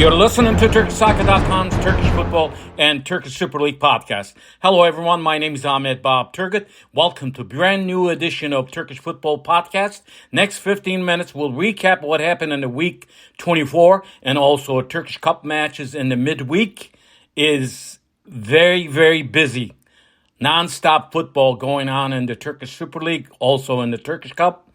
You're listening to TurkishSoccer.com's Turkish Football and Turkish Super Lig podcast. Hello, everyone. My name is Ahmet Turgut. Welcome to a brand new edition of Turkish Football podcast. Next 15 minutes, we'll recap what happened in the week 24 and also Turkish Cup matches in the midweek. Is very, very busy. Non-stop football going on in the Turkish Super Lig, also in the Turkish Cup.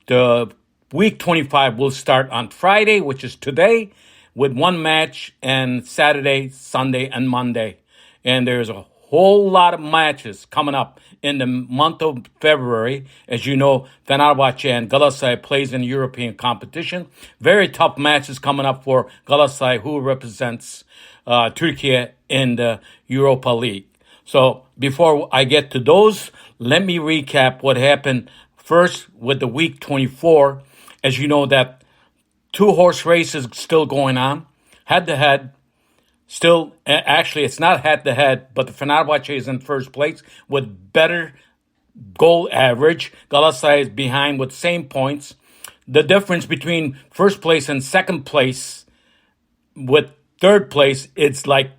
The week 25 will start on Friday, which is today, with one match, and Saturday, Sunday, and Monday. And there's a whole lot of matches coming up in the month of February. As you know, Fenerbahce and Galatasaray plays in European competition. Very tough matches coming up for Galatasaray, who represents Turkey in the Europa League. So before I get to those, let me recap what happened first with the week 24. As you know, that two-horse race is still going on, head-to-head. Still, actually, it's not head-to-head, but the Fenerbahce is in first place with better goal average. Galatasaray is behind with same points. The difference between first place and second place with third place, it's like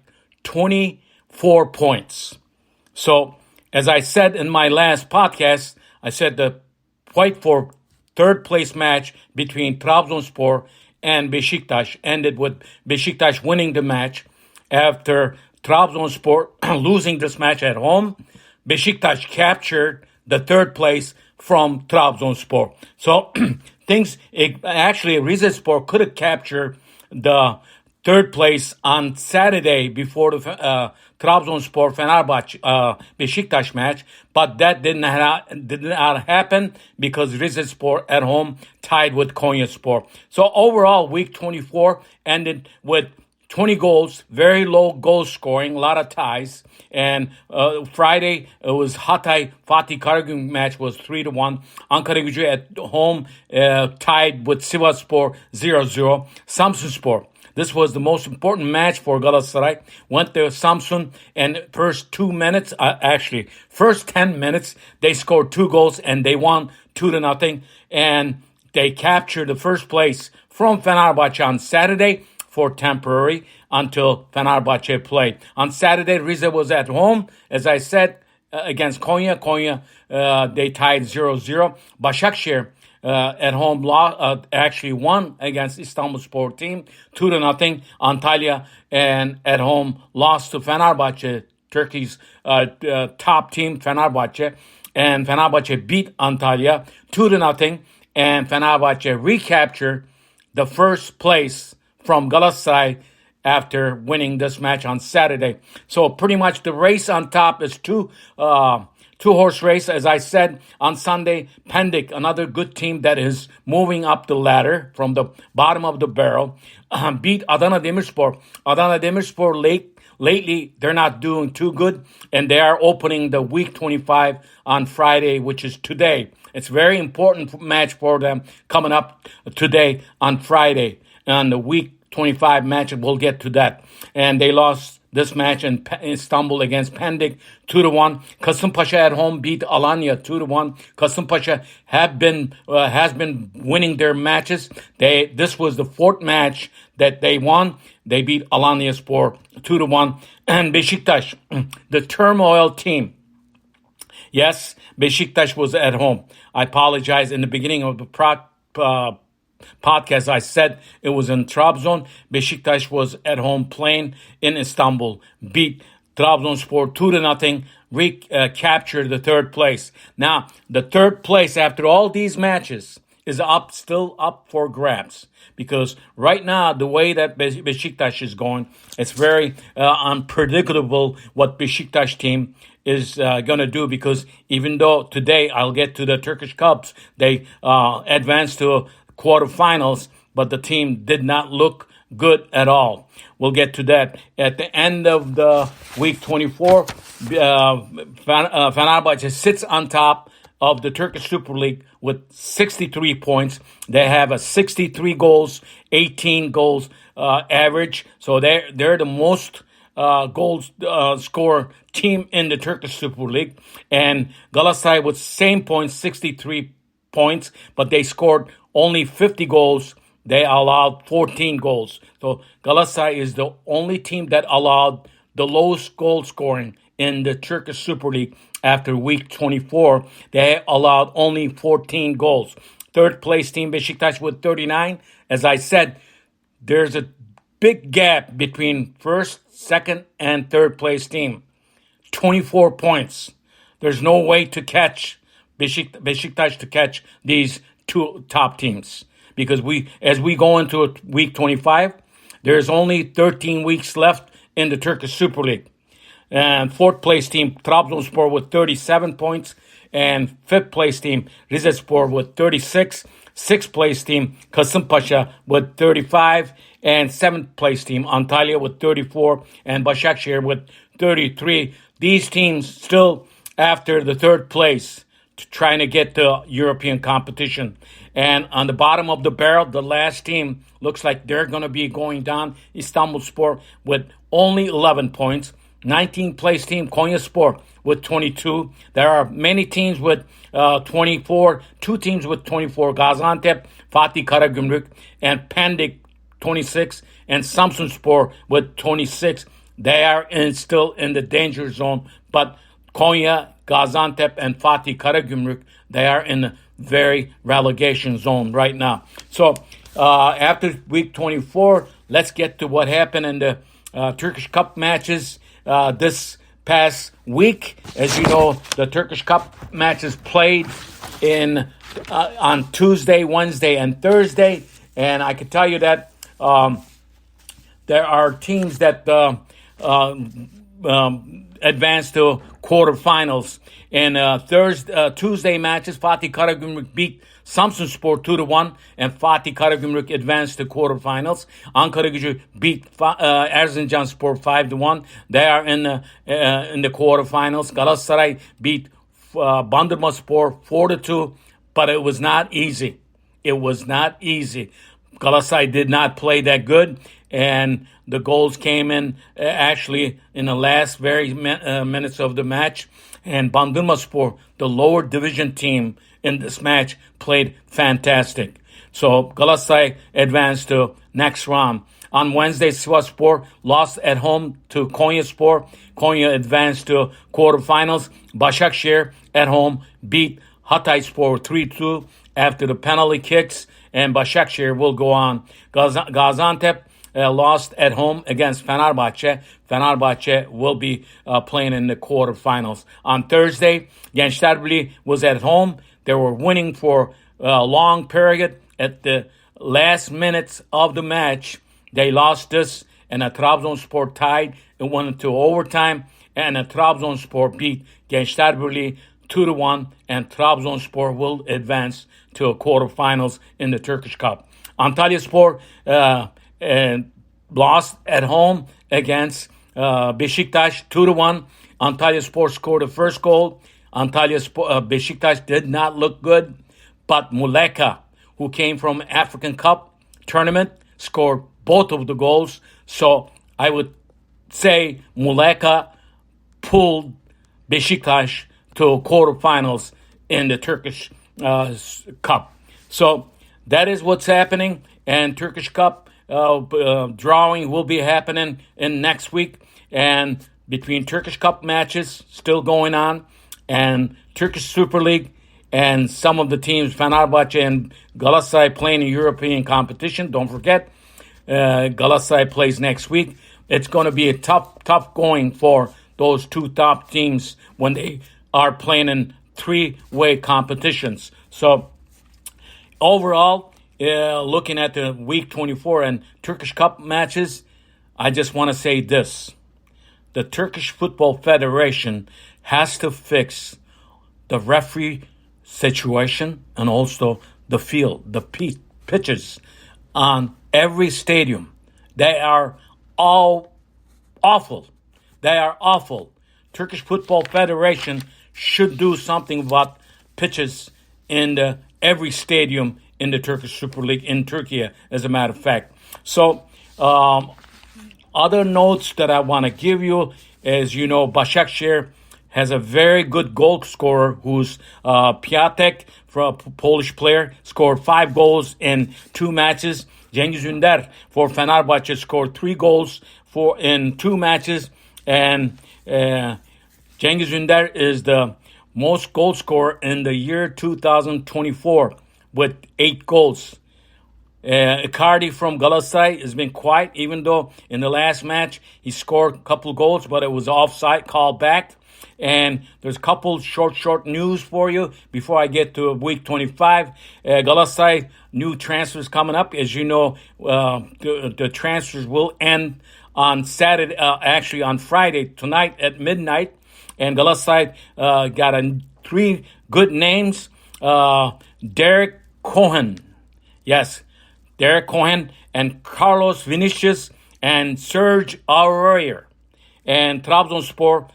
24 points. So, as I said in my last podcast, I said the fight for third place match between Trabzonspor and Beşiktaş ended with Beşiktaş winning the match. After Trabzonspor losing this match at home, Beşiktaş captured the third place from Trabzonspor. So actually Rizespor could have captured the third place on Saturday before the Trabzonspor Fenerbahce Beşiktaş match, but that did not happen because Rizespor at home tied with Konyaspor. So overall, week 24 ended with 20 goals, very low goal scoring, a lot of ties. And Friday, it was Hatay Fatih Karagümrük match was 3-1. Ankaragücü at home tied with Sivasspor 0-0. Samsunspor. This was the most important match for Galatasaray. Went to Samsun, and first 10 minutes, they scored 2 goals and they won 2-0. And they captured the first place from Fenerbahce on Saturday for temporary until Fenerbahce played. On Saturday, Rize was at home, as I said, against Konya. Konya, they tied 0-0. Başakşehir at home actually won against Istanbulspor team 2-0. Antalya and at home lost to Fenerbahce, Turkey's top team, Fenerbahce. And Fenerbahce beat Antalya 2-0. And Fenerbahce recaptured the first place from Galatasaray after winning this match on Saturday. So pretty much the race on top is two-horse race. As I said on Sunday, Pundit, another good team that is moving up the ladder from the bottom of the barrel, beat Adana Demirspor. Adana Demirspor lately, they're not doing too good, and they are opening the week 25 on Friday, which is today. It's a very important match for them coming up today on Friday. And the week 25 match, we'll get to that. And they lost this match in Istanbul against Pendik 2-1. Kasımpaşa at home beat Alanya 2-1. Kasımpaşa has been winning their matches. This was the fourth match that they won. They beat Alanyaspor 2-1. And Beşiktaş, the turmoil team. Yes, Beşiktaş was at home. I apologize. In the beginning of the podcast, I said it was in Trabzon. Beşiktaş was at home playing in Istanbul. Beat Trabzonspor 2-0. Captured the third place. Now, the third place after all these matches is still up for grabs. Because right now, the way that Beşiktaş is going, it's very unpredictable what Beşiktaş team is going to do. Because even though today I'll get to the Turkish Cups, they advanced to quarterfinals, but the team did not look good at all. We'll get to that. At the end of the week 24, Fenerbahce sits on top of the Turkish Super Lig with 63 points. They have a 63 goals, 18 goals average. So they're the most goals score team in the Turkish Super Lig. And Galatasaray with same points, 63 points, but they scored only 50 goals they allowed 14 goals. So Galatasaray is the only team that allowed the lowest goal scoring in the Turkish Super League after week 24. They allowed only 14 goals. Third place team Beşiktaş with 39. As I said, there's a big gap between first, second, and third place team. 24 points. There's no way to catch Beşiktaş to catch these two top teams. Because as we go into week 25, there's only 13 weeks left in the Turkish Super League. And fourth place team Trabzonspor with 37 points, and fifth place team Rizespor with 36. Sixth place team Kasımpaşa with 35, and seventh place team Antalya with 34, and Başakşehir with 33. These teams still after the third place, trying to get the European competition. And on the bottom of the barrel, the last team looks like they're going to be going down, Istanbulspor with only 11 points. 19th place team Konyaspor with 22. There are many teams with 24. Two teams with 24. Gaziantep, Fatih Karagümrük, and Pendik 26, and Samsunspor with 26. They are still in the danger zone, but Konya, Gaziantep, and Fatih Karagümrük, they are in the very relegation zone right now. So after week 24, let's get to what happened in the Turkish Cup matches this past week. As you know, the Turkish Cup matches played on Tuesday, Wednesday, and Thursday. And I can tell you that there are teams that advanced to quarterfinals. In Tuesday matches, Fatih Karagümrük beat Samsunspor 2-1, and Fatih Karagümrük advanced to quarterfinals. Ankaragücü beat Erzincanspor 5-1. They are in the quarterfinals. Galatasaray beat Bandırmaspor 4-2, but it was not easy. It was not easy. Galatasaray did not play that good, and the goals came in actually in the last very minutes of the match. And Bandırmaspor, the lower division team in this match, played fantastic. So Galatasaray advanced to next round. On Wednesday, Sivasspor lost at home to Konyaspor. Konya advanced to quarterfinals. Başakşehir at home beat Hatayspor 3-2 after the penalty kicks, and Başakşehir will go on. Gaziantep lost at home against Fenerbahçe. Fenerbahçe will be playing in the quarterfinals. On Thursday, Gençlerbirliği was at home. They were winning for a long period. At the last minutes of the match, they lost this, and Trabzonspor tied. It went into overtime, and Trabzonspor beat Gençlerbirliği 2-1, and Trabzonspor will advance to quarterfinals in the Turkish Cup. Antalyaspor lost at home against Beşiktaş 2-1. Antalyaspor scored the first goal. Beşiktaş did not look good, but Muleka, who came from African Cup tournament, scored both of the goals. So I would say Muleka pulled Beşiktaş to quarterfinals in the Turkish Cup. So that is what's happening, and Turkish Cup drawing will be happening in next week, and between Turkish Cup matches still going on, and Turkish Super League, and some of the teams, Fenerbahçe and Galatasaray, playing in European competition. Don't forget, Galatasaray plays next week. It's going to be a tough going for those two top teams when they are playing in three-way competitions. So overall, looking at the week 24 and Turkish Cup matches, I just want to say this. The Turkish Football Federation has to fix the referee situation and also the field, the pitches on every stadium. They are all awful. They are awful. Turkish Football Federation should do something about pitches in every stadium in the Turkish Super League in Turkey, as a matter of fact. So, other notes that I want to give you is, Başakşehir has a very good goal scorer who's Piatek, from a Polish player, scored 5 goals in 2 matches. Cengiz Ünder for Fenerbahçe scored 3 goals in 2 matches. And Cengiz Ünder is the most goal scorer in the year 2024 with 8 goals. Icardi from Galatasaray has been quiet, even though in the last match he scored a couple goals, but it was offside, called back. And there's a couple short news for you before I get to week 25. Galatasaray new transfers coming up. As you know, the transfers will end on Saturday, actually on Friday tonight at midnight. And Galatasaray got 3 good names. Derek Cohen. Yes, Derek Cohen and Carlos Vinicius and Serge Aurier. And Trabzonspor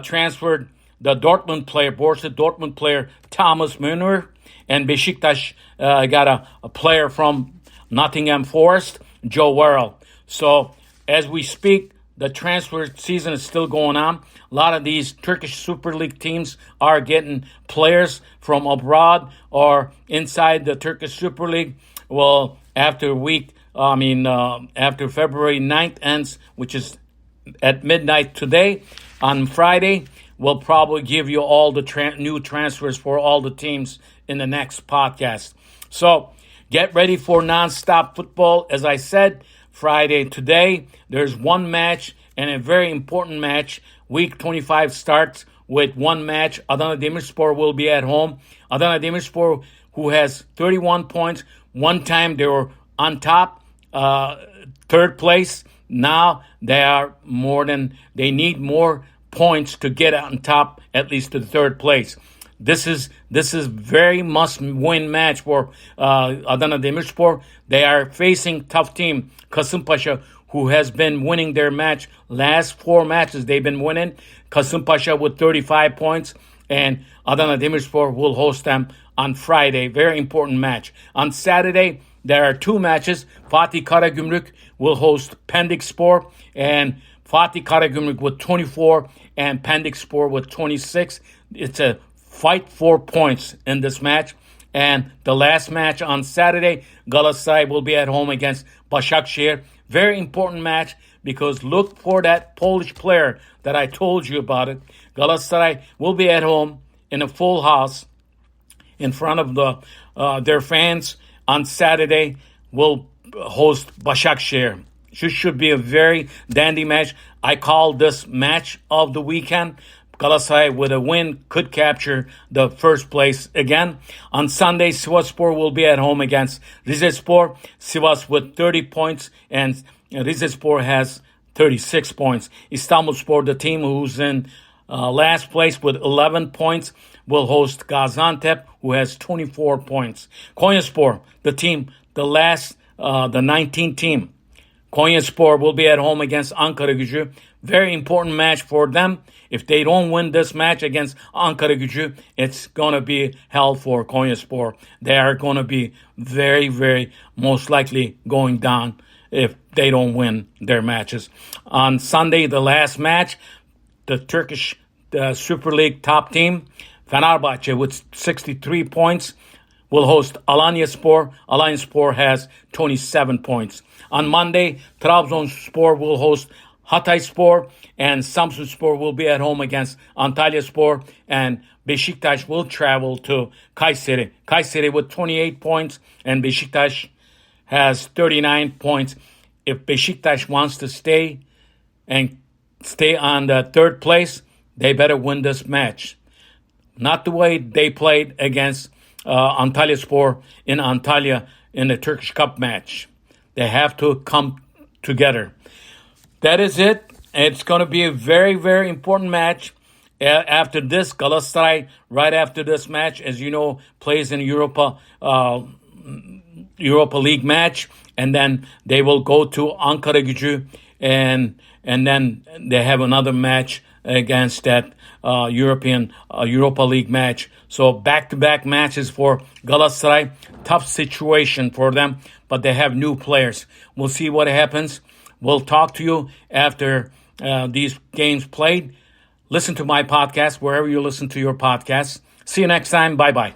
transferred the Borussia Dortmund player Thomas Müller. And Beşiktaş got a player from Nottingham Forest, Joe Worrell. So as we speak, the transfer season is still going on. A lot of these Turkish Super League teams are getting players from abroad or inside the Turkish Super League. Well, after February 9th ends, which is at midnight today, on Friday, we'll probably give you all the new transfers for all the teams in the next podcast. So get ready for nonstop football. As I said, Friday today, there's one match and a very important match. Week 25 starts with one match. Adana Demirspor will be at home. Adana Demirspor, who has 31 points. One time they were on top, 3rd place. Now they need more points to get on top, at least to the 3rd place. This is very must-win match for Adana Demirspor. They are facing tough team, Kasımpaşa, who has been winning their match. Last 4 matches they've been winning. Kasımpaşa with 35 points, and Adana Demirspor will host them on Friday. Very important match. On Saturday, there are 2 matches. Fatih Karagümrük will host Pendikspor, and Fatih Karagümrük with 24 and Pendikspor with 26. It's a fight for points in this match. And the last match on Saturday, Galatasaray will be at home against Başakşehir. Very important match because look for that Polish player that I told you about it. Galatasaray will be at home in a full house in front of their fans on Saturday. Will host Başakşehir. This should be a very dandy match. I call this match of the weekend. Galatasaray with a win could capture the 1st place again. On Sunday, Sivasspor will be at home against Rizespor. Sivas with 30 points and Rizespor has 36 points. Istanbulspor, the team who's in last place with 11 points, will host Gaziantep, who has 24 points. Konyaspor, the team, the 19th team. Konyaspor will be at home against Ankaragücü. Very important match for them. If they don't win this match against Ankaragücü, it's going to be hell for Konyaspor. They are going to be very, very most likely going down if they don't win their matches. On Sunday, the last match, the Turkish Super League top team, Fenerbahçe with 63 points, will host Alanyaspor. Alanyaspor has 27 points. On Monday, Trabzonspor will host Hatayspor, and Samsunspor will be at home against Antalyaspor, and Beşiktaş will travel to Kayseri. Kayseri with 28 points, and Beşiktaş has 39 points. If Beşiktaş wants to stay on the 3rd place, they better win this match. Not the way they played against Antalyaspor in Antalya in the Turkish Cup match. They have to come together. That is it. It's going to be a very, very important match. After this, Galatasaray, right after this match, as you know, plays in Europa League match. And then they will go to Ankaragücü, and then they have another match against that Europa League match. So back-to-back matches for Galatasaray. Tough situation for them, but they have new players. We'll see what happens. We'll talk to you after these games played. Listen to my podcast wherever you listen to your podcasts. See you next time. Bye bye.